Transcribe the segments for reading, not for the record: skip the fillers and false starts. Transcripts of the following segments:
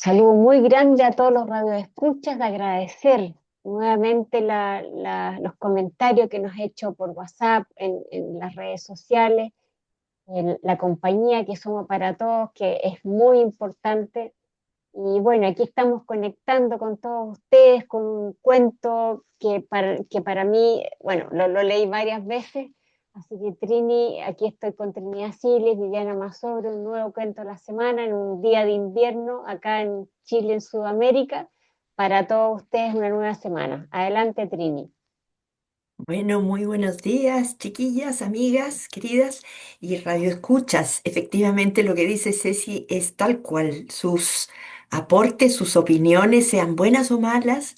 Saludo muy grande a todos los radioescuchas, de agradecer nuevamente los comentarios que nos ha hecho por WhatsApp, en las redes sociales, la compañía que somos para todos, que es muy importante. Y bueno, aquí estamos conectando con todos ustedes con un cuento que para mí, bueno, lo leí varias veces, así que Trini, aquí estoy con Trinidad Siles, Viviana Mazobro, un nuevo cuento a la semana, en un día de invierno, acá en Chile, en Sudamérica, para todos ustedes una nueva semana. Adelante, Trini. Bueno, muy buenos días, chiquillas, amigas, queridas y radioescuchas. Efectivamente, lo que dice Ceci es tal cual. Sus aportes, sus opiniones, sean buenas o malas,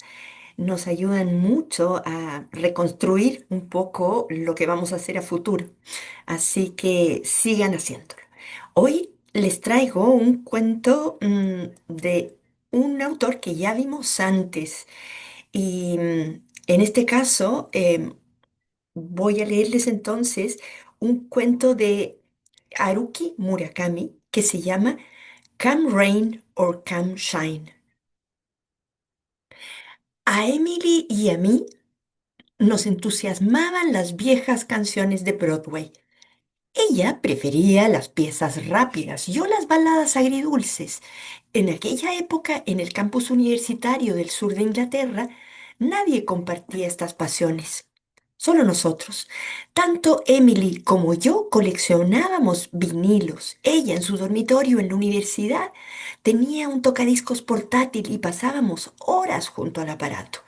nos ayudan mucho a reconstruir un poco lo que vamos a hacer a futuro. Así que sigan haciéndolo. Hoy les traigo un cuento de un autor que ya vimos antes. Y en este caso, voy a leerles entonces un cuento de Haruki Murakami que se llama Come Rain or Come Shine. A Emily y a mí nos entusiasmaban las viejas canciones de Broadway. Ella prefería las piezas rápidas, yo las baladas agridulces. En aquella época, en el campus universitario del sur de Inglaterra, nadie compartía estas pasiones. Solo nosotros. Tanto Emily como yo coleccionábamos vinilos. Ella en su dormitorio en la universidad tenía un tocadiscos portátil y pasábamos horas junto al aparato.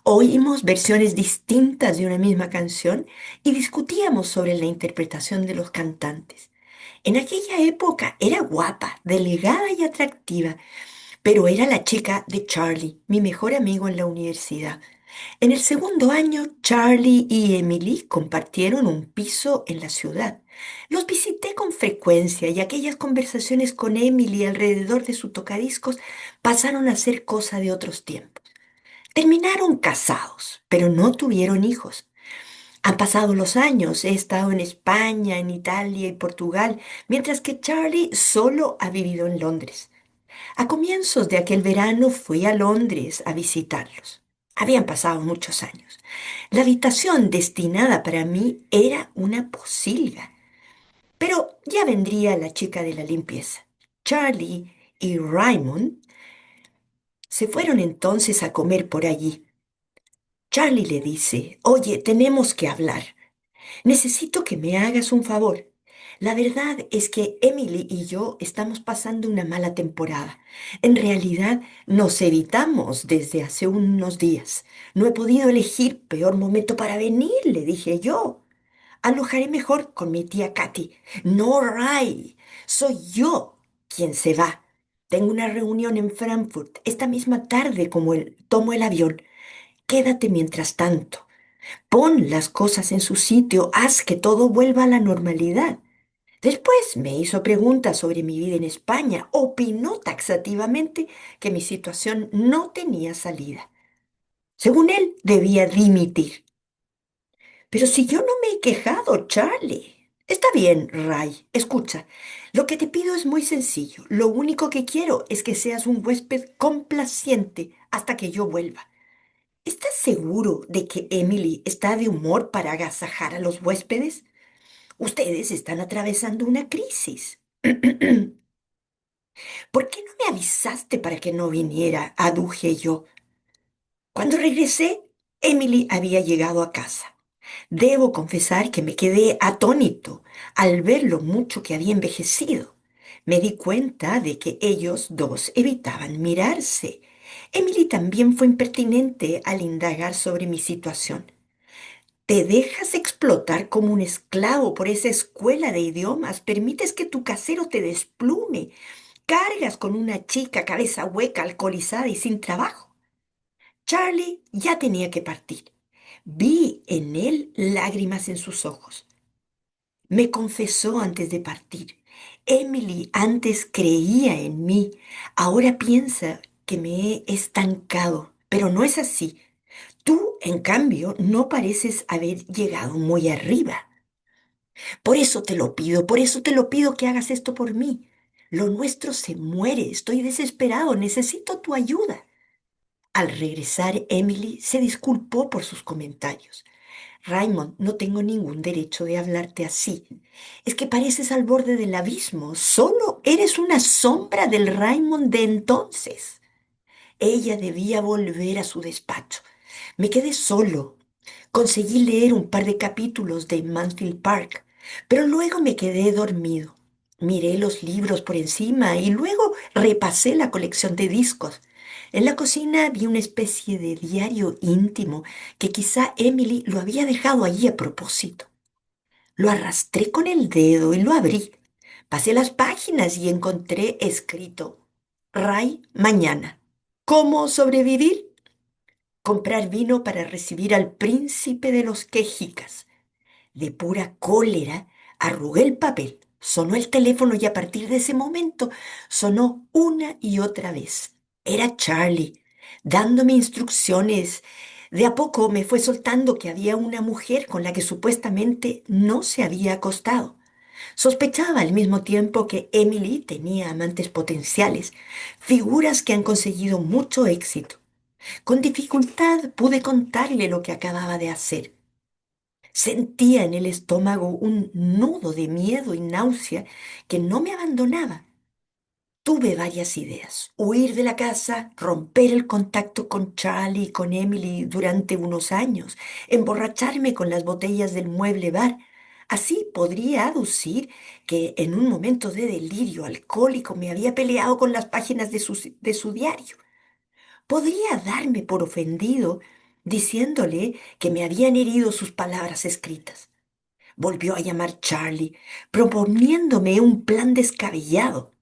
Oímos versiones distintas de una misma canción y discutíamos sobre la interpretación de los cantantes. En aquella época era guapa, delgada y atractiva, pero era la chica de Charlie, mi mejor amigo en la universidad. En el segundo año, Charlie y Emily compartieron un piso en la ciudad. Los visité con frecuencia y aquellas conversaciones con Emily alrededor de su tocadiscos pasaron a ser cosa de otros tiempos. Terminaron casados, pero no tuvieron hijos. Han pasado los años, he estado en España, en Italia y Portugal, mientras que Charlie solo ha vivido en Londres. A comienzos de aquel verano fui a Londres a visitarlos. Habían pasado muchos años. La habitación destinada para mí era una posilga, pero ya vendría la chica de la limpieza. Charlie y Raymond se fueron entonces a comer por allí. Charlie le dice, oye, tenemos que hablar. Necesito que me hagas un favor. La verdad es que Emily y yo estamos pasando una mala temporada. En realidad nos evitamos desde hace unos días. No he podido elegir peor momento para venir, le dije yo. Alojaré mejor con mi tía Katy. No, Ray, soy yo quien se va. Tengo una reunión en Frankfurt esta misma tarde como tomo el avión. Quédate mientras tanto. Pon las cosas en su sitio, haz que todo vuelva a la normalidad. Después me hizo preguntas sobre mi vida en España. Opinó taxativamente que mi situación no tenía salida. Según él, debía dimitir. Pero si yo no me he quejado, Charlie. Está bien, Ray. Escucha, lo que te pido es muy sencillo. Lo único que quiero es que seas un huésped complaciente hasta que yo vuelva. ¿Estás seguro de que Emily está de humor para agasajar a los huéspedes? Ustedes están atravesando una crisis. ¿Por qué no me avisaste para que no viniera? Aduje yo. Cuando regresé, Emily había llegado a casa. Debo confesar que me quedé atónito al ver lo mucho que había envejecido. Me di cuenta de que ellos dos evitaban mirarse. Emily también fue impertinente al indagar sobre mi situación. Te dejas explotar como un esclavo por esa escuela de idiomas, permites que tu casero te desplume, cargas con una chica cabeza hueca, alcoholizada y sin trabajo. Charlie ya tenía que partir. Vi en él lágrimas en sus ojos. Me confesó antes de partir. Emily antes creía en mí, ahora piensa que me he estancado, pero no es así. Tú, en cambio, no pareces haber llegado muy arriba. Por eso te lo pido que hagas esto por mí. Lo nuestro se muere. Estoy desesperado. Necesito tu ayuda. Al regresar, Emily se disculpó por sus comentarios. Raymond, no tengo ningún derecho de hablarte así. Es que pareces al borde del abismo. Solo eres una sombra del Raymond de entonces. Ella debía volver a su despacho. Me quedé solo. Conseguí leer un par de capítulos de Mansfield Park, pero luego me quedé dormido. Miré los libros por encima y luego repasé la colección de discos. En la cocina vi una especie de diario íntimo que quizá Emily lo había dejado allí a propósito. Lo arrastré con el dedo y lo abrí. Pasé las páginas y encontré escrito: Ray, mañana. ¿Cómo sobrevivir? Comprar vino para recibir al príncipe de los quejicas. De pura cólera, arrugué el papel. Sonó el teléfono y a partir de ese momento sonó una y otra vez. Era Charlie, dándome instrucciones. De a poco me fue soltando que había una mujer con la que supuestamente no se había acostado. Sospechaba al mismo tiempo que Emily tenía amantes potenciales, figuras que han conseguido mucho éxito. Con dificultad pude contarle lo que acababa de hacer. Sentía en el estómago un nudo de miedo y náusea que no me abandonaba. Tuve varias ideas: huir de la casa, romper el contacto con Charlie y con Emily durante unos años, emborracharme con las botellas del mueble bar. Así podría aducir que en un momento de delirio alcohólico me había peleado con las páginas de su diario. Podría darme por ofendido diciéndole que me habían herido sus palabras escritas. Volvió a llamar Charlie, proponiéndome un plan descabellado: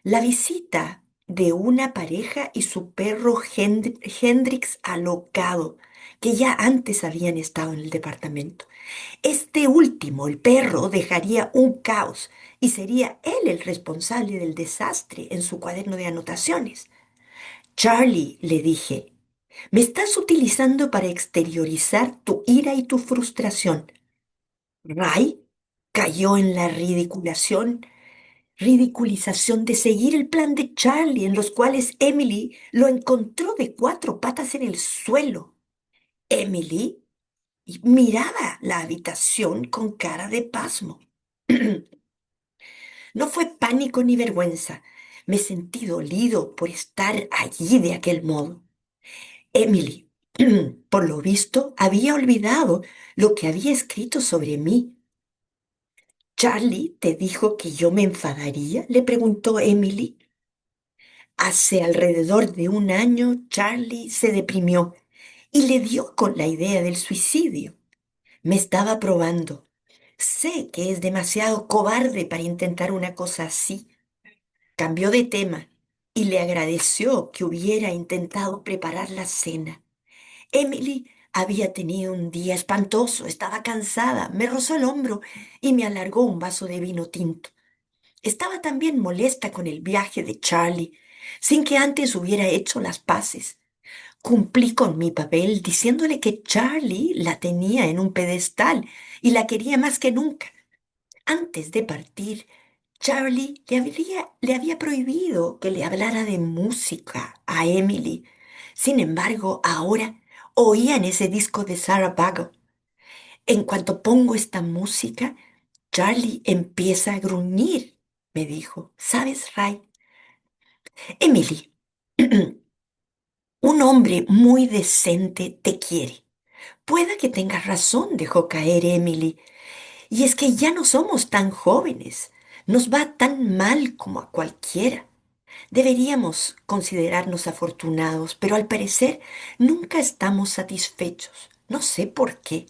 la visita de una pareja y su perro Hendrix alocado, que ya antes habían estado en el departamento. Este último, el perro, dejaría un caos y sería él el responsable del desastre en su cuaderno de anotaciones. Charlie, le dije, me estás utilizando para exteriorizar tu ira y tu frustración. Ray cayó en la ridiculización de seguir el plan de Charlie, en los cuales Emily lo encontró de cuatro patas en el suelo. Emily miraba la habitación con cara de pasmo. No fue pánico ni vergüenza. Me sentí dolido por estar allí de aquel modo. Emily, por lo visto, había olvidado lo que había escrito sobre mí. ¿Charlie te dijo que yo me enfadaría?, le preguntó Emily. Hace alrededor de un año, Charlie se deprimió y le dio con la idea del suicidio. Me estaba probando. Sé que es demasiado cobarde para intentar una cosa así. Cambió de tema y le agradeció que hubiera intentado preparar la cena. Emily había tenido un día espantoso, estaba cansada, me rozó el hombro y me alargó un vaso de vino tinto. Estaba también molesta con el viaje de Charlie, sin que antes hubiera hecho las paces. Cumplí con mi papel diciéndole que Charlie la tenía en un pedestal y la quería más que nunca. Antes de partir, Charlie le había prohibido que le hablara de música a Emily. Sin embargo, ahora oían ese disco de Sarah Vaughan. En cuanto pongo esta música, Charlie empieza a gruñir, me dijo. ¿Sabes, Ray? Emily, un hombre muy decente te quiere. Pueda que tengas razón, dejó caer Emily. Y es que ya no somos tan jóvenes. Nos va tan mal como a cualquiera. Deberíamos considerarnos afortunados, pero al parecer nunca estamos satisfechos. No sé por qué.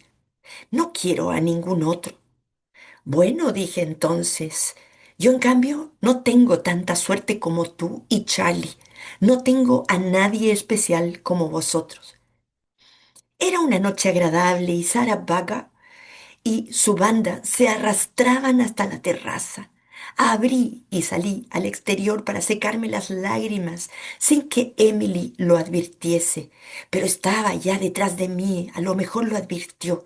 No quiero a ningún otro. Bueno, dije entonces, yo en cambio no tengo tanta suerte como tú y Charlie. No tengo a nadie especial como vosotros. Era una noche agradable y Sarah Vaga y su banda se arrastraban hasta la terraza. Abrí y salí al exterior para secarme las lágrimas sin que Emily lo advirtiese, pero estaba ya detrás de mí, a lo mejor lo advirtió.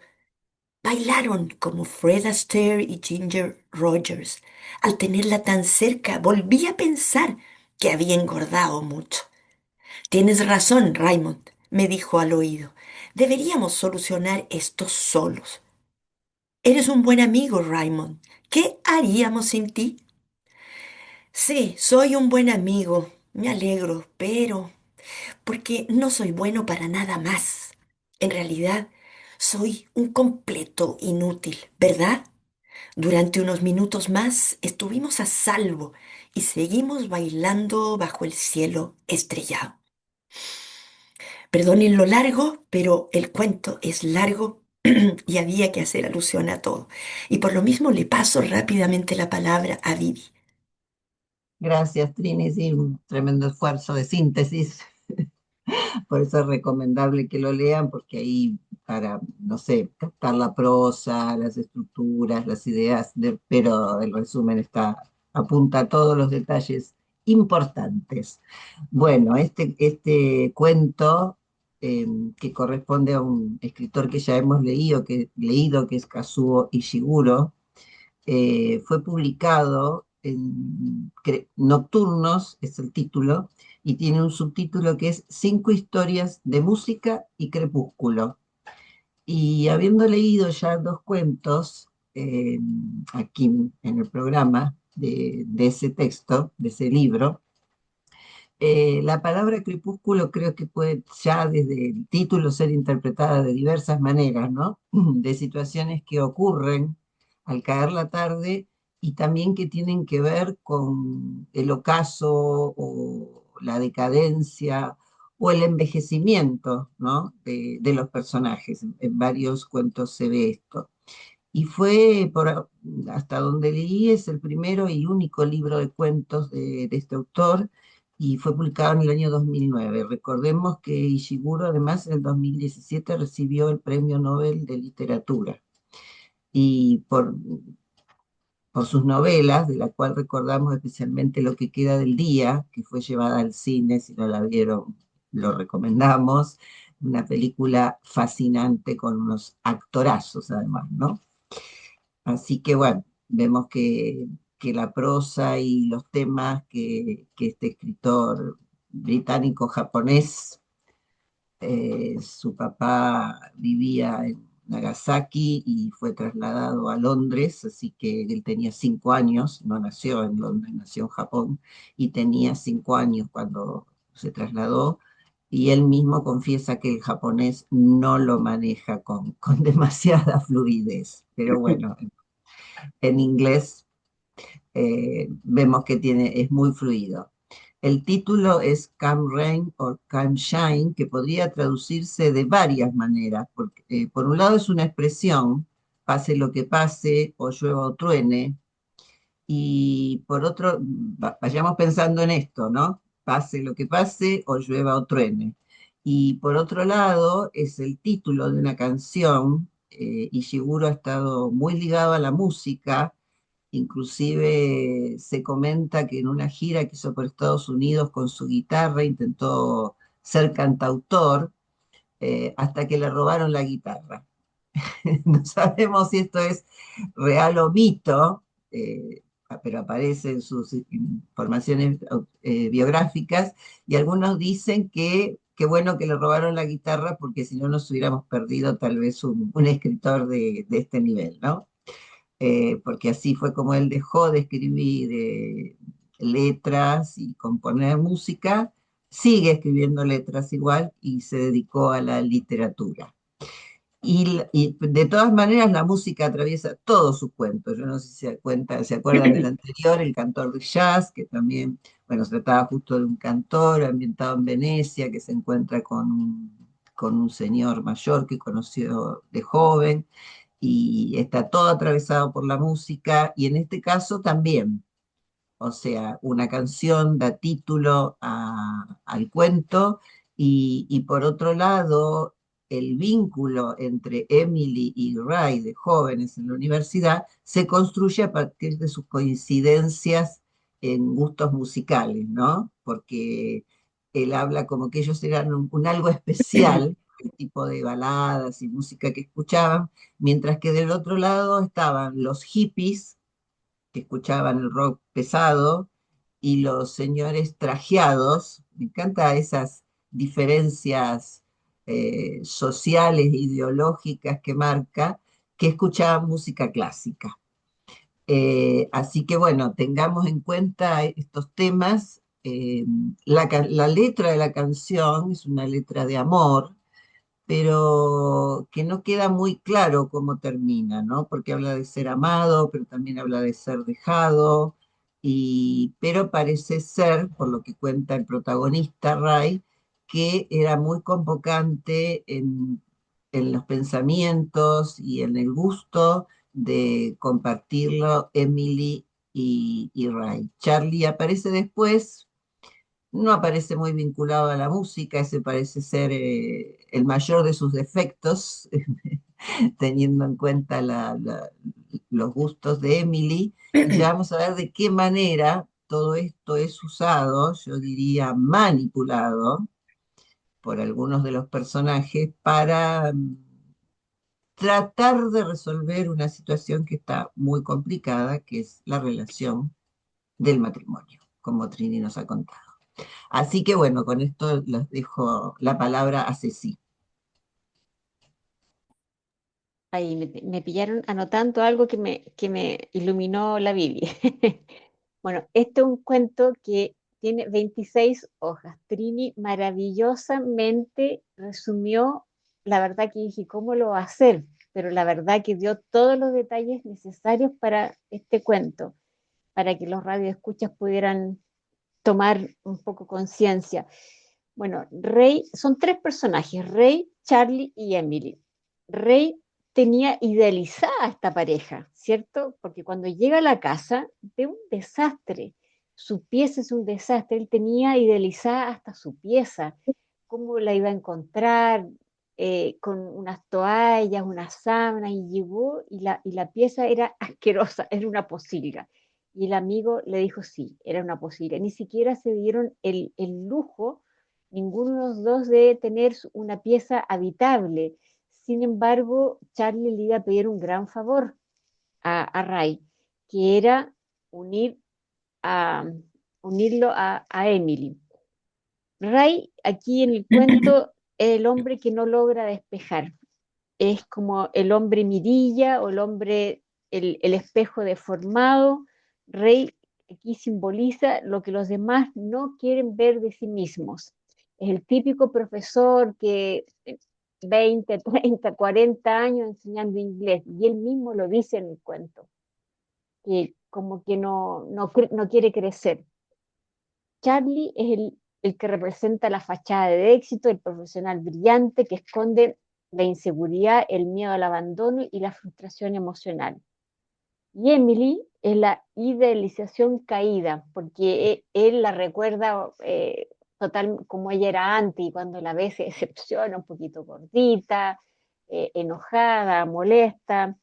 Bailaron como Fred Astaire y Ginger Rogers. Al tenerla tan cerca, volví a pensar que había engordado mucho. Tienes razón, Raymond, me dijo al oído. Deberíamos solucionar esto solos. Eres un buen amigo, Raymond. ¿Qué haríamos sin ti? Sí, soy un buen amigo. Me alegro, pero porque no soy bueno para nada más. En realidad, soy un completo inútil, ¿verdad? Durante unos minutos más estuvimos a salvo y seguimos bailando bajo el cielo estrellado. Perdonen lo largo, pero el cuento es largo y había que hacer alusión a todo. Y por lo mismo le paso rápidamente la palabra a Vivi. Gracias, Trini, sí, un tremendo esfuerzo de síntesis. Por eso es recomendable que lo lean, porque ahí para, no sé, captar la prosa, las estructuras, las ideas, pero el resumen apunta a todos los detalles importantes. Bueno, este cuento, eh, que corresponde a un escritor que ya hemos leído, que es Kazuo Ishiguro, fue publicado en Nocturnos, es el título, y tiene un subtítulo que es Cinco historias de música y crepúsculo. Y habiendo leído ya dos cuentos aquí en el programa de ese texto, de ese libro, la palabra crepúsculo creo que puede ya desde el título ser interpretada de diversas maneras, ¿no? De situaciones que ocurren al caer la tarde y también que tienen que ver con el ocaso o la decadencia o el envejecimiento, ¿no? De los personajes. En varios cuentos se ve esto. Y hasta donde leí, es el primero y único libro de cuentos de este autor y fue publicado en el año 2009. Recordemos que Ishiguro además en el 2017 recibió el Premio Nobel de Literatura y por sus novelas, de la cual recordamos especialmente Lo que queda del día, que fue llevada al cine, si no la vieron, lo recomendamos, una película fascinante con unos actorazos además, ¿no? Así que bueno, vemos que la prosa y los temas que este escritor británico-japonés, su papá vivía en Nagasaki y fue trasladado a Londres, así que él tenía 5 años, no nació en Londres, nació en Japón, y tenía 5 años cuando se trasladó, y él mismo confiesa que el japonés no lo maneja con demasiada fluidez, pero bueno, en inglés vemos que es muy fluido. El título es Come Rain or Come Shine, que podría traducirse de varias maneras, porque por un lado es una expresión, pase lo que pase, o llueva o truene, y por otro, vayamos pensando en esto, ¿no? Pase lo que pase, o llueva o truene. Y por otro lado, es el título de una canción, y Ishiguro ha estado muy ligado a la música. Inclusive se comenta que en una gira que hizo por Estados Unidos con su guitarra intentó ser cantautor, hasta que le robaron la guitarra. No sabemos si esto es real o mito, pero aparece en sus informaciones biográficas, y algunos dicen que qué bueno que le robaron la guitarra porque si no nos hubiéramos perdido tal vez un escritor de este nivel, ¿no? Porque así fue como él dejó de escribir letras y componer música, sigue escribiendo letras igual y se dedicó a la literatura. Y de todas maneras la música atraviesa todos sus cuentos. Yo no sé si se acuerdan del anterior, El cantor de jazz, que también, bueno, se trataba justo de un cantor ambientado en Venecia que se encuentra con un señor mayor que conoció de joven y está todo atravesado por la música, y en este caso también, o sea, una canción da título al cuento, y por otro lado, el vínculo entre Emily y Ray, de jóvenes en la universidad, se construye a partir de sus coincidencias en gustos musicales, ¿no? Porque él habla como que ellos eran un algo especial el tipo de baladas y música que escuchaban, mientras que del otro lado estaban los hippies que escuchaban el rock pesado y los señores trajeados. Me encantan esas diferencias sociales, ideológicas que marca, que escuchaban música clásica. Así que bueno, tengamos en cuenta estos temas. La letra de la canción es una letra de amor, pero que no queda muy claro cómo termina, ¿no? Porque habla de ser amado, pero también habla de ser dejado, pero parece ser, por lo que cuenta el protagonista, Ray, que era muy convocante en los pensamientos y en el gusto de compartirlo Emily y Ray. Charlie aparece después, no aparece muy vinculado a la música, ese parece ser el mayor de sus defectos, teniendo en cuenta los gustos de Emily, y ya vamos a ver de qué manera todo esto es usado, yo diría manipulado, por algunos de los personajes para tratar de resolver una situación que está muy complicada, que es la relación del matrimonio, como Trini nos ha contado. Así que bueno, con esto les dejo la palabra a Ceci. Ahí me pillaron anotando algo que me iluminó la Bibi. Bueno, este es un cuento que tiene 26 hojas. Trini maravillosamente resumió, la verdad que dije, ¿cómo lo va a hacer? Pero la verdad que dio todos los detalles necesarios para este cuento, para que los radioescuchas pudieran tomar un poco conciencia. Bueno, Rey, son tres personajes, Rey, Charlie y Emily. Rey tenía idealizada a esta pareja, ¿cierto? Porque cuando llega a la casa, ve un desastre. Su pieza es un desastre. Él tenía idealizada hasta su pieza, cómo la iba a encontrar, con unas toallas, unas sábanas, y llegó y la pieza era asquerosa, era una posilga. Y el amigo le dijo sí, era una posilga. Ni siquiera se dieron el lujo ninguno de los dos de tener una pieza habitable. Sin embargo, Charlie le iba a pedir un gran favor a Ray, que era unir a, unirlo a Emily. Ray, aquí en el cuento, es el hombre que no logra despejar. Es como el hombre mirilla o el hombre, el espejo deformado. Rey aquí simboliza lo que los demás no quieren ver de sí mismos. Es el típico profesor que 20, 30, 40 años enseñando inglés, y él mismo lo dice en el cuento, que como que no quiere crecer. Charlie es el que representa la fachada de éxito, el profesional brillante que esconde la inseguridad, el miedo al abandono y la frustración emocional. Y Emily es la idealización caída, porque él la recuerda total como ella era antes, y cuando la ve se decepciona, un poquito gordita, enojada, molesta,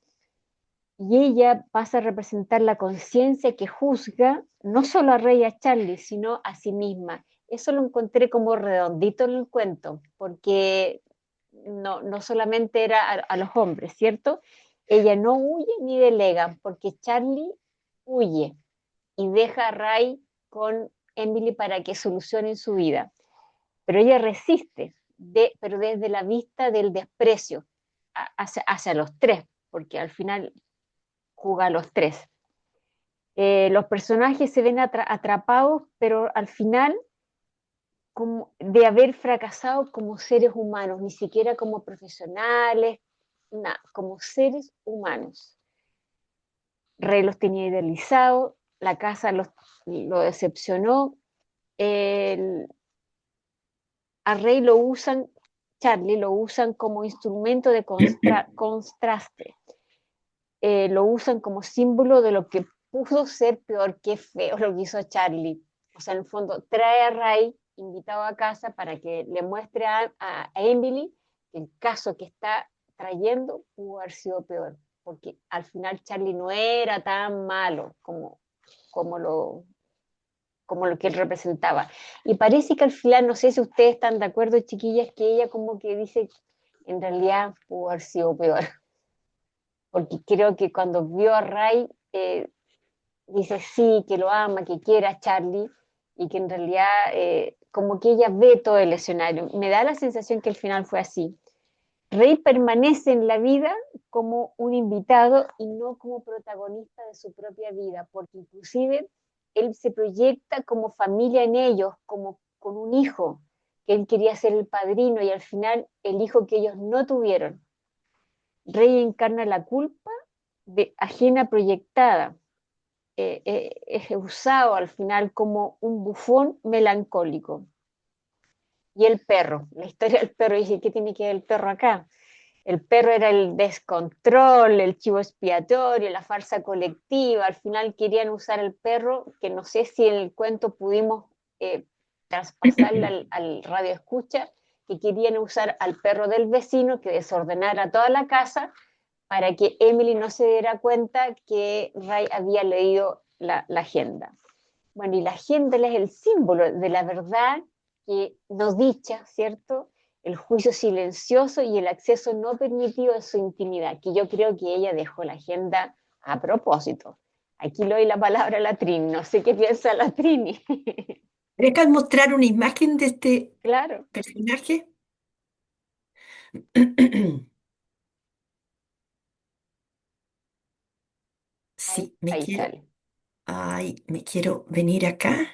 y ella pasa a representar la conciencia que juzga no solo a Rey y a Charlie, sino a sí misma. Eso lo encontré como redondito en el cuento, porque no solamente era a los hombres, ¿cierto? Ella no huye ni delega, porque Charlie huye y deja a Ray con Emily para que solucionen su vida. Pero ella resiste, pero desde la vista del desprecio hacia los tres, porque al final juega a los tres. Los personajes se ven atrapados, pero al final como de haber fracasado como seres humanos, ni siquiera como profesionales, nada, como seres humanos. Rey los tenía idealizados, la casa lo decepcionó, el, a Rey lo usan, Charlie lo usan como instrumento de contraste, lo usan como símbolo de lo que pudo ser peor que feo lo que hizo Charlie. O sea, en el fondo, trae a Ray invitado a casa para que le muestre a Emily que el caso que está trayendo pudo haber sido peor, porque al final Charlie no era tan malo como lo como lo que él representaba. Y parece que al final, no sé si ustedes están de acuerdo, chiquillas, que ella como que dice, en realidad pudo haber sido peor, porque creo que cuando vio a Ray, dice sí, que lo ama, que quiere a Charlie, y que en realidad como que ella ve todo el escenario. Me da la sensación que al final fue así. Rey permanece en la vida como un invitado y no como protagonista de su propia vida, porque inclusive él se proyecta como familia en ellos, como con un hijo, que él quería ser el padrino y al final el hijo que ellos no tuvieron. Rey encarna la culpa de ajena proyectada, es usado al final como un bufón melancólico. Y el perro, la historia del perro, dice, ¿qué tiene que ver el perro acá? El perro era el descontrol, el chivo expiatorio, la farsa colectiva. Al final querían usar el perro, que no sé si en el cuento pudimos traspasarle al radio escucha, que querían usar al perro del vecino que desordenara toda la casa para que Emily no se diera cuenta que Ray había leído la agenda. Bueno, y la agenda es el símbolo de la verdad que no dicha, ¿cierto? El juicio silencioso y el acceso no permitido a su intimidad, que yo creo que ella dejó la agenda a propósito. Aquí le doy la palabra a la Trini, no sé qué piensa la Trini. ¿Dejas mostrar una imagen de este Claro, personaje? Sí, me ahí quiero. sale. Ay, me quiero venir acá.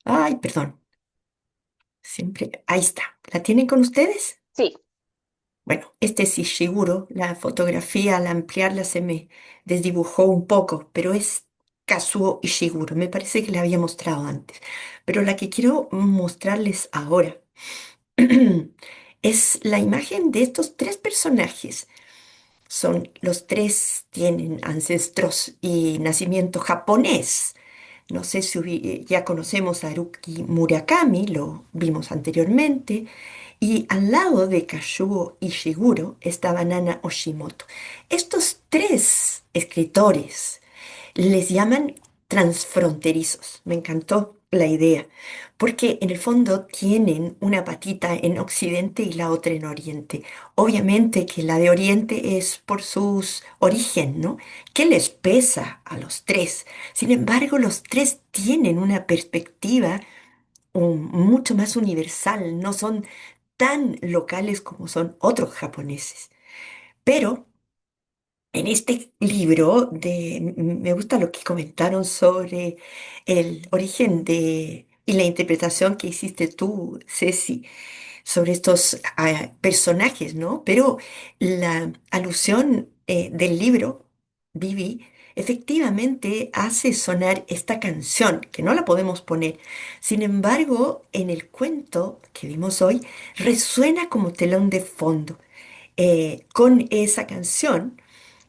Ay, perdón. Siempre. Ahí está. ¿La tienen con ustedes? Sí, Bueno, este es Ishiguro. La fotografía al ampliarla se me desdibujó un poco, pero es Kazuo Ishiguro. Me parece que la había mostrado antes. Pero la que quiero mostrarles ahora es la imagen de estos tres personajes. Los tres tienen ancestros y nacimiento japonés. No sé si ya conocemos a Haruki Murakami, lo vimos anteriormente, y al lado de Kazuo Ishiguro estaba Nana Oshimoto. Estos tres escritores les llaman transfronterizos. Me encantó la idea, porque en el fondo tienen una patita en Occidente y la otra en Oriente. Obviamente que la de Oriente es por sus origen, ¿no? ¿Qué les pesa a los tres? Sin embargo, los tres tienen una perspectiva mucho más universal, no son tan locales como son otros japoneses. Pero en este libro me gusta lo que comentaron sobre el origen y la interpretación que hiciste tú, Ceci, sobre estos personajes, ¿no? Pero la alusión del libro, Vivi, efectivamente hace sonar esta canción, que no la podemos poner. Sin embargo, en el cuento que vimos hoy, resuena como telón de fondo con esa canción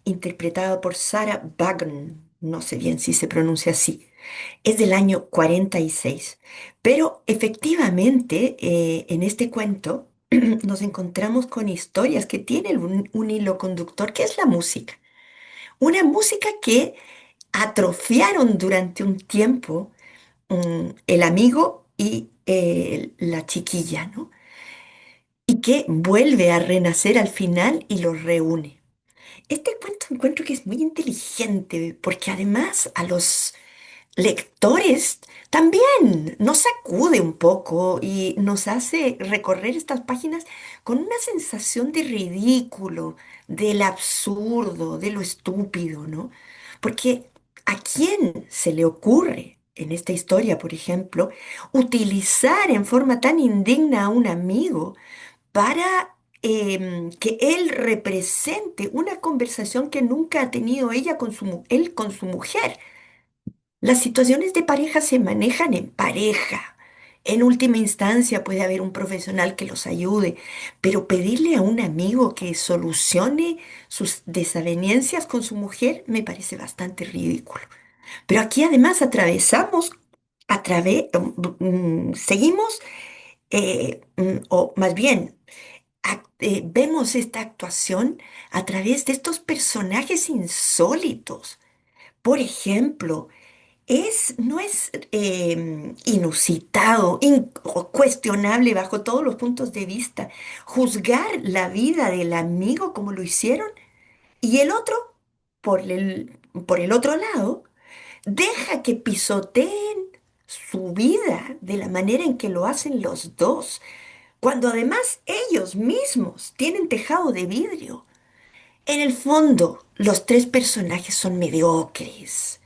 interpretada por Sarah Vaughan, no sé bien si se pronuncia así, es del año 46. Pero efectivamente, en este cuento nos encontramos con historias que tienen un hilo conductor, que es la música. Una música que atrofiaron durante un tiempo el amigo y la chiquilla, ¿no? Y que vuelve a renacer al final y los reúne. Este cuento encuentro que es muy inteligente porque además a los lectores también nos sacude un poco y nos hace recorrer estas páginas con una sensación de ridículo, del absurdo, de lo estúpido, ¿no? Porque ¿a quién se le ocurre en esta historia, por ejemplo, utilizar en forma tan indigna a un amigo para que él represente una conversación que nunca ha tenido ella con él con su mujer? Las situaciones de pareja se manejan en pareja. En última instancia puede haber un profesional que los ayude, pero pedirle a un amigo que solucione sus desavenencias con su mujer me parece bastante ridículo. Pero aquí además atravesamos, seguimos, o más bien, vemos esta actuación a través de estos personajes insólitos. Por ejemplo, no es inusitado, o cuestionable bajo todos los puntos de vista, juzgar la vida del amigo como lo hicieron y el otro, por el otro lado, deja que pisoteen su vida de la manera en que lo hacen los dos, cuando además ellos mismos tienen tejado de vidrio. En el fondo, los tres personajes son mediocres.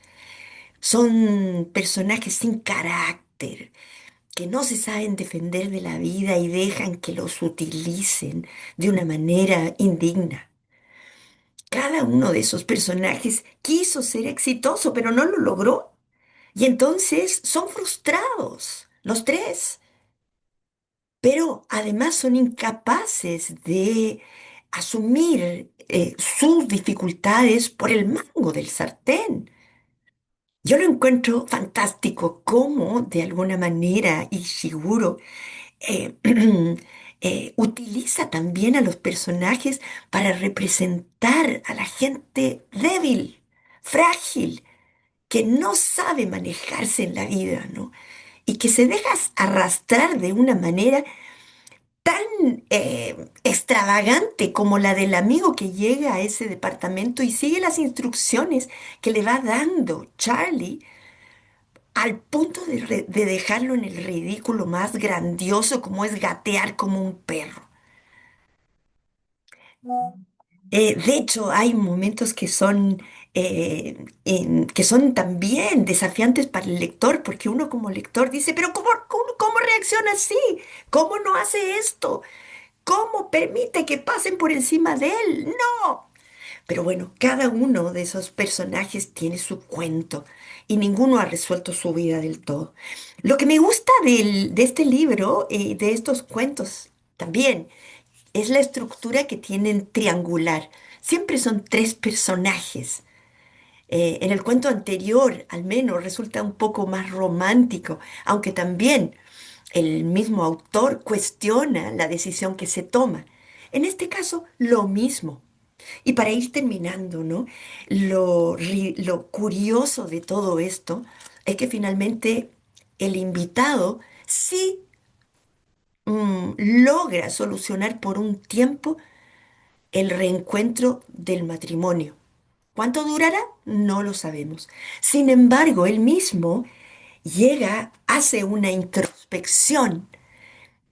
Son personajes sin carácter, que no se saben defender de la vida y dejan que los utilicen de una manera indigna. Cada uno de esos personajes quiso ser exitoso, pero no lo logró. Y entonces son frustrados, los tres. Pero además son incapaces de asumir sus dificultades por el mango del sartén. Yo lo encuentro fantástico cómo de alguna manera Ishiguro eh, utiliza también a los personajes para representar a la gente débil, frágil, que no sabe manejarse en la vida, ¿no? Y que se deja arrastrar de una manera tan extravagante como la del amigo que llega a ese departamento y sigue las instrucciones que le va dando Charlie al punto de dejarlo en el ridículo más grandioso como es gatear como un perro. De hecho, hay momentos que son también desafiantes para el lector, porque uno como lector dice, pero ¿cómo reacciona así? ¿Cómo no hace esto? ¿Cómo permite que pasen por encima de él? No. Pero bueno, cada uno de esos personajes tiene su cuento y ninguno ha resuelto su vida del todo. Lo que me gusta de este libro, de estos cuentos también, es la estructura que tienen triangular. Siempre son tres personajes. En el cuento anterior, al menos, resulta un poco más romántico, aunque también el mismo autor cuestiona la decisión que se toma. En este caso, lo mismo. Y para ir terminando, ¿no? Lo curioso de todo esto es que finalmente el invitado sí logra solucionar por un tiempo el reencuentro del matrimonio. ¿Cuánto durará? No lo sabemos. Sin embargo, él mismo llega, hace una introspección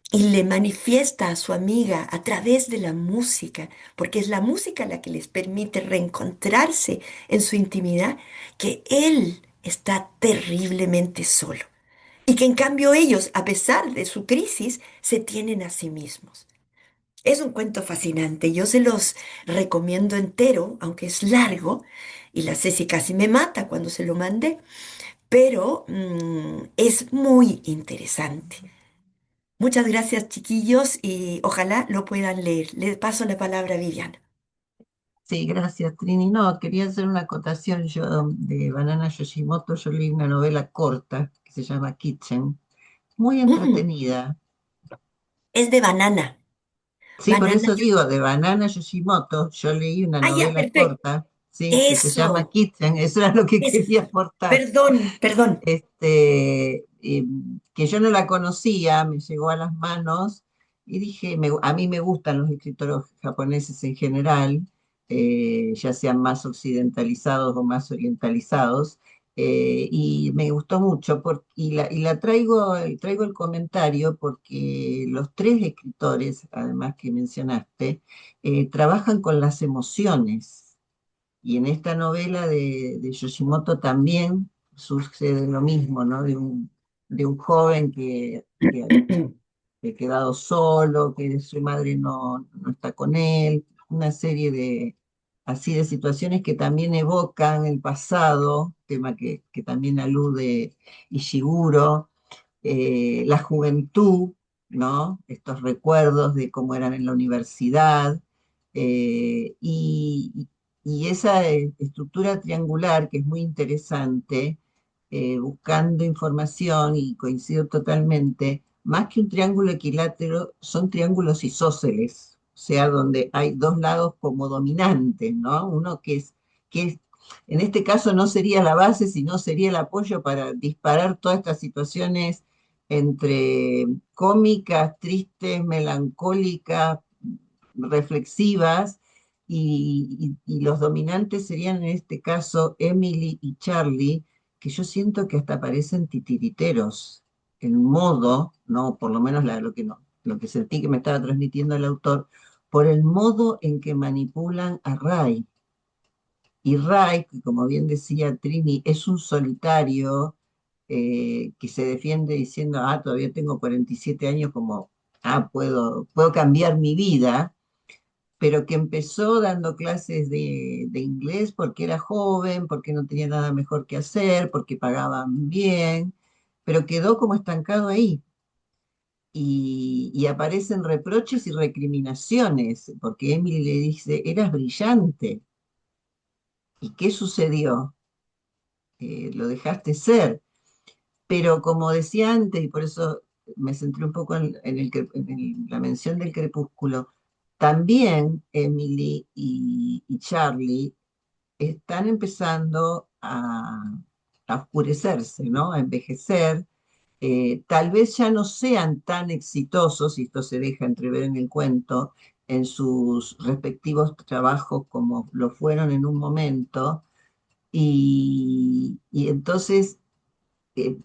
y le manifiesta a su amiga a través de la música, porque es la música la que les permite reencontrarse en su intimidad, que él está terriblemente solo y que en cambio ellos, a pesar de su crisis, se tienen a sí mismos. Es un cuento fascinante, yo se los recomiendo entero, aunque es largo, y la Ceci casi me mata cuando se lo mandé, pero es muy interesante. Muchas gracias, chiquillos, y ojalá lo puedan leer. Le paso la palabra a Viviana. Sí, gracias, Trini. No, quería hacer una acotación yo de Banana Yoshimoto. Yo leí una novela corta que se llama Kitchen, muy Mm, entretenida. es de banana. Sí, por Banana. eso digo, de Banana Yoshimoto, yo leí una Ah, ya, novela perfecto. corta, sí, que se llama Eso. Kitchen. Eso era lo que Es, quería aportar. perdón, perdón. Que yo no la conocía, me llegó a las manos y dije, a mí me gustan los escritores japoneses en general, ya sean más occidentalizados o más orientalizados, y me gustó mucho y la traigo el comentario porque los tres escritores, además que mencionaste, trabajan con las emociones. Y en esta novela de Yoshimoto también sucede lo mismo, ¿no? De un joven que ha quedado solo, que su madre no está con él, una serie así de situaciones que también evocan el pasado, tema que también alude Ishiguro, la juventud, ¿no? Estos recuerdos de cómo eran en la universidad, y esa estructura triangular que es muy interesante, buscando información, y coincido totalmente, más que un triángulo equilátero, son triángulos isósceles, o sea, donde hay dos lados como dominantes, ¿no? Uno que es en este caso no sería la base, sino sería el apoyo para disparar todas estas situaciones entre cómicas, tristes, melancólicas, reflexivas, y los dominantes serían en este caso Emily y Charlie, que yo siento que hasta parecen titiriteros, en modo, no, por lo menos lo que no, lo que sentí que me estaba transmitiendo el autor, por el modo en que manipulan a Ray. Y Ray, que como bien decía Trini, es un solitario que se defiende diciendo, todavía tengo 47 años, como, puedo cambiar mi vida, pero que empezó dando clases de inglés porque era joven, porque no tenía nada mejor que hacer, porque pagaban bien, pero quedó como estancado ahí. Y aparecen reproches y recriminaciones, porque Emily le dice, eras brillante. ¿Y qué sucedió? Lo dejaste ser. Pero como decía antes, y por eso me centré un poco en la mención del crepúsculo, también Emily y Charlie están empezando a oscurecerse, ¿no? A envejecer. Tal vez ya no sean tan exitosos, y esto se deja entrever en el cuento, en sus respectivos trabajos como lo fueron en un momento, y entonces eh,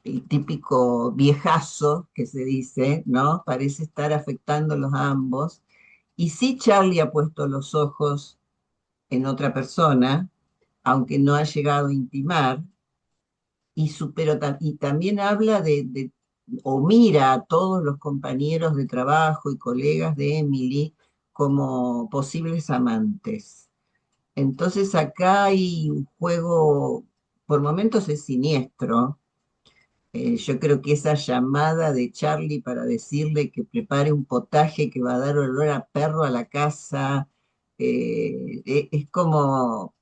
el típico viejazo que se dice, ¿no? Parece estar afectándolos a ambos. Y sí, Charlie ha puesto los ojos en otra persona, aunque no ha llegado a intimar, y también habla o mira a todos los compañeros de trabajo y colegas de Emily como posibles amantes. Entonces acá hay un juego, por momentos es siniestro. Yo creo que esa llamada de Charlie para decirle que prepare un potaje que va a dar olor a perro a la casa, es como,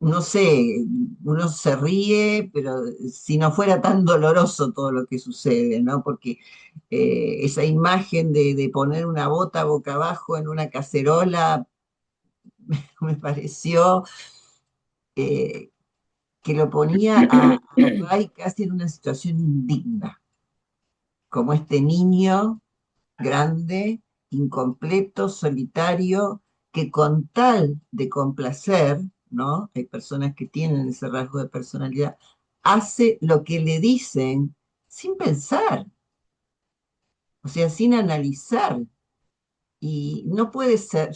no sé, uno se ríe, pero si no fuera tan doloroso todo lo que sucede, ¿no? Porque esa imagen de poner una bota boca abajo en una cacerola me pareció eh, que lo ponía a Ray casi en una situación indigna, como este niño grande, incompleto, solitario, que con tal de complacer, ¿no? Hay personas que tienen ese rasgo de personalidad, hace lo que le dicen sin pensar, o sea, sin analizar. Y no puede ser,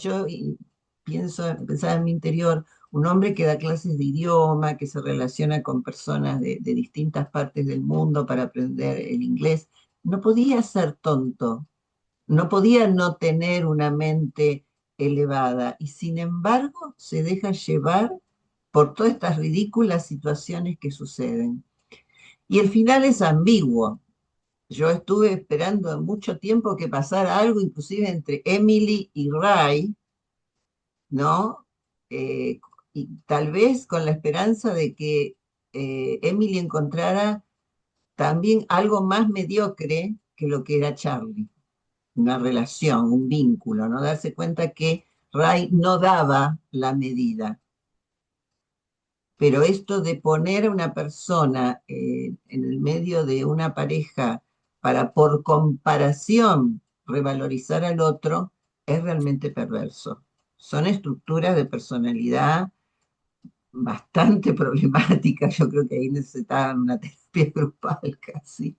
pensaba en mi interior, un hombre que da clases de idioma, que se relaciona con personas de distintas partes del mundo para aprender el inglés, no podía ser tonto, no podía no tener una mente elevada, y sin embargo se deja llevar por todas estas ridículas situaciones que suceden. Y el final es ambiguo. Yo estuve esperando mucho tiempo que pasara algo, inclusive entre Emily y Ray, ¿no? Eh, y tal vez con la esperanza de que Emily encontrara también algo más mediocre que lo que era Charlie, una relación, un vínculo, ¿no? Darse cuenta que Ray no daba la medida. Pero esto de poner a una persona en el medio de una pareja para por comparación revalorizar al otro es realmente perverso. Son estructuras de personalidad bastante problemáticas. Yo creo que ahí necesitaban una terapia grupal casi.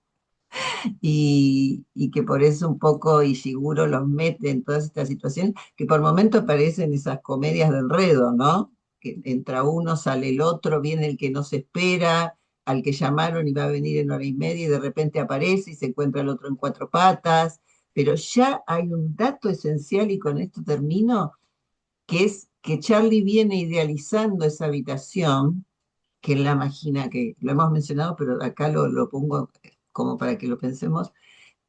Y que por eso un poco Ishiguro los mete en todas estas situaciones, que por momentos parecen esas comedias de enredo, ¿no? Que entra uno, sale el otro, viene el que no se espera, al que llamaron y va a venir en hora y media y de repente aparece y se encuentra el otro en cuatro patas, pero ya hay un dato esencial, y con esto termino, que es que Charlie viene idealizando esa habitación, que él la imagina, que lo hemos mencionado, pero acá lo pongo como para que lo pensemos.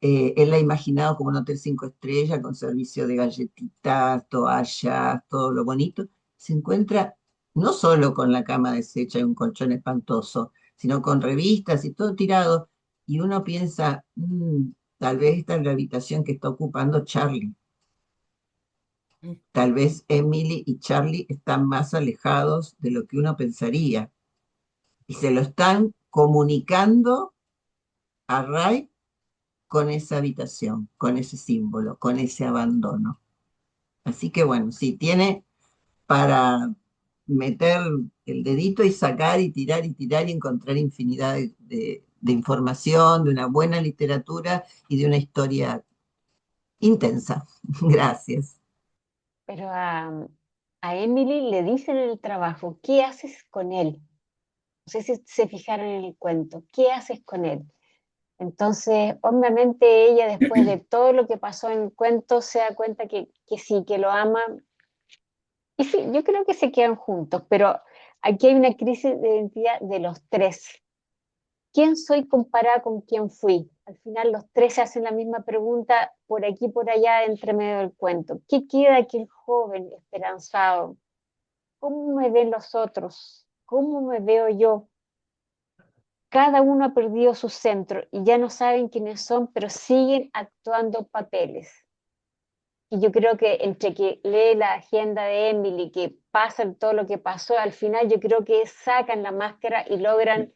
Él la ha imaginado como un hotel 5 estrellas con servicio de galletitas, toallas, todo lo bonito. Se encuentra no solo con la cama deshecha y un colchón espantoso, sino con revistas y todo tirado. Y uno piensa, tal vez esta es la habitación que está ocupando Charlie. Mm. Tal vez Emily y Charlie están más alejados de lo que uno pensaría y se lo están comunicando a Ray con esa habitación, con ese símbolo, con ese abandono. Así que bueno, sí, tiene para meter el dedito y tirar y encontrar infinidad de información, de una buena literatura y de una historia intensa. Gracias. Pero a Emily le dicen en el trabajo, ¿qué haces con él? No sé si se fijaron en el cuento, ¿qué haces con él? Entonces, obviamente ella después de todo lo que pasó en el cuento se da cuenta que sí, que lo ama. Y sí, yo creo que se quedan juntos, pero aquí hay una crisis de identidad de los tres. ¿Quién soy comparada con quién fui? Al final los tres se hacen la misma pregunta por aquí y por allá entre medio del cuento. ¿Qué queda aquel joven esperanzado? ¿Cómo me ven los otros? ¿Cómo me veo yo? Cada uno ha perdido su centro y ya no saben quiénes son, pero siguen actuando papeles. Y yo creo que entre que lee la agenda de Emily, que pasa todo lo que pasó, al final yo creo que sacan la máscara y logran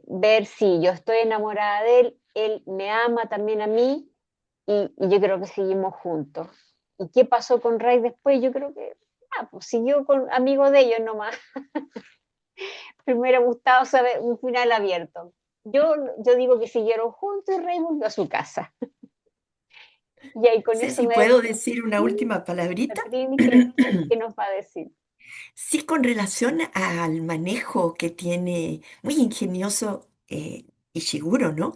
ver si yo estoy enamorada de él, él me ama también a mí y yo creo que seguimos juntos. ¿Y qué pasó con Ray después? Yo creo que pues siguió con amigos de ellos nomás. Me hubiera gustado saber un final abierto. Yo digo que siguieron juntos y Ray volvió a su casa. Y ahí con Sé eso si me puedo despido. decir una Sí, última palabrita. Catrini, qué nos va a decir? Sí, con relación al manejo que tiene, muy ingenioso Ishiguro, ¿no?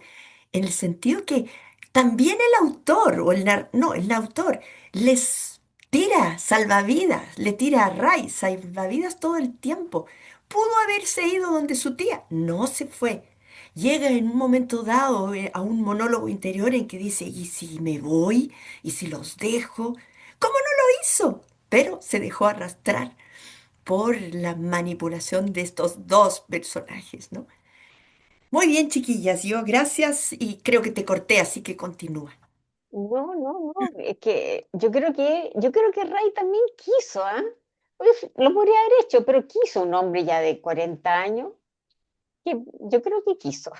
En el sentido que también el autor, o no, el autor, les tira salvavidas, le tira a Ray salvavidas todo el tiempo. Pudo haberse ido donde su tía, no se fue. Llega en un momento dado a un monólogo interior en que dice, ¿y si me voy? ¿Y si los dejo? ¿Cómo no lo hizo? Pero se dejó arrastrar por la manipulación de estos dos personajes, ¿no? Muy bien, chiquillas, yo gracias y creo que te corté, así que continúa. No, no, no, es que yo creo que Ray también quiso, ¿ah? Pues, lo podría haber hecho, pero quiso un hombre ya de 40 años, que yo creo que quiso.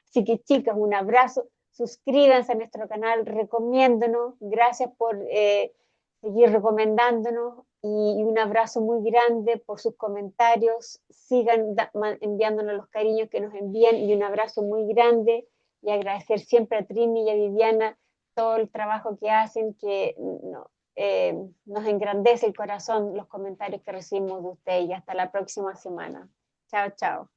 Así que chicas, un abrazo, suscríbanse a nuestro canal, recomiéndonos, gracias por seguir recomendándonos y un abrazo muy grande por sus comentarios, sigan enviándonos los cariños que nos envían y un abrazo muy grande y agradecer siempre a Trini y a Viviana todo el trabajo que hacen, que no, nos engrandece el corazón los comentarios que recibimos de ustedes y hasta la próxima semana. Chao, chao.